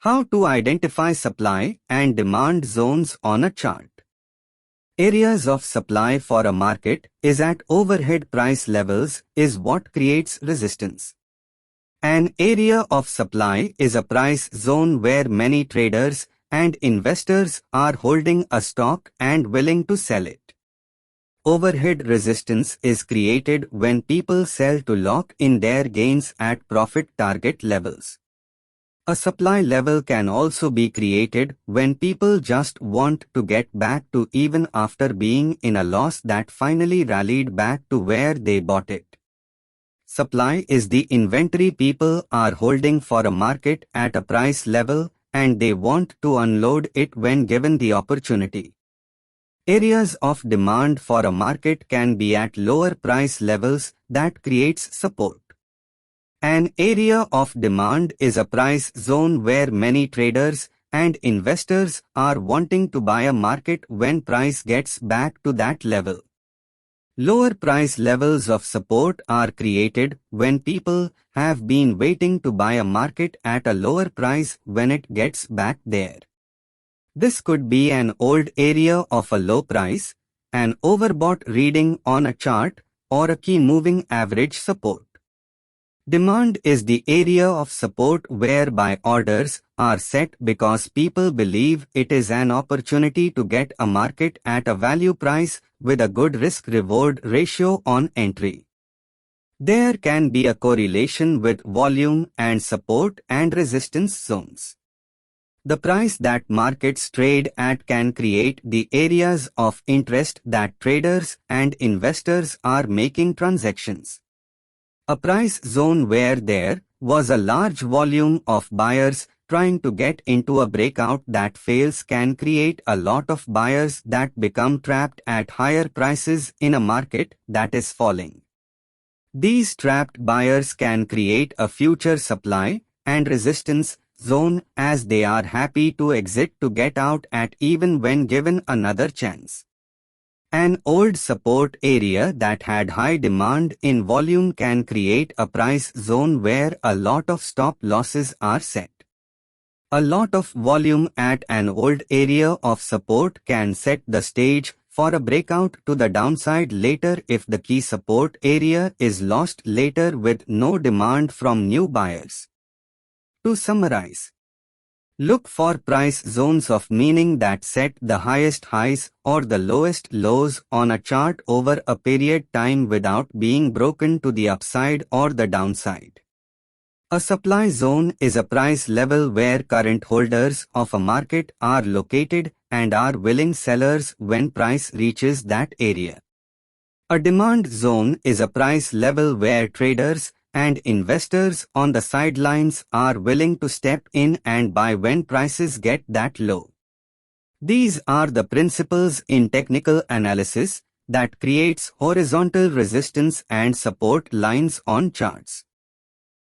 How to identify supply and demand zones on a chart. Areas of supply for a market is at overhead price levels is what creates resistance. An area of supply is a price zone where many traders and investors are holding a stock and willing to sell it. Overhead resistance is created when people sell to lock in their gains at profit target levels. A supply level can also be created when people just want to get back to even after being in a loss that finally rallied back to where they bought it. Supply is the inventory people are holding for a market at a price level and they want to unload it when given the opportunity. Areas of demand for a market can be at lower price levels that creates support. An area of demand is a price zone where many traders and investors are wanting to buy a market when price gets back to that level. Lower price levels of support are created when people have been waiting to buy a market at a lower price when it gets back there. This could be an old area of a low price, an overbought reading on a chart, or a key moving average support. Demand is the area of support whereby orders are set because people believe it is an opportunity to get a market at a value price with a good risk-reward ratio on entry. There can be a correlation with volume and support and resistance zones. The price that markets trade at can create the areas of interest that traders and investors are making transactions. A price zone where there was a large volume of buyers trying to get into a breakout that fails can create a lot of buyers that become trapped at higher prices in a market that is falling. These trapped buyers can create a future supply and resistance zone as they are happy to exit to get out at even when given another chance. An old support area that had high demand in volume can create a price zone where a lot of stop losses are set. A lot of volume at an old area of support can set the stage for a breakout to the downside later if the key support area is lost later with no demand from new buyers. To summarize, look for price zones of meaning that set the highest highs or the lowest lows on a chart over a period time without being broken to the upside or the downside. A supply zone is a price level where current holders of a market are located and are willing sellers when price reaches that area. A demand zone is a price level where traders and investors on the sidelines are willing to step in and buy when prices get that low. These are the principles in technical analysis that creates horizontal resistance and support lines on charts.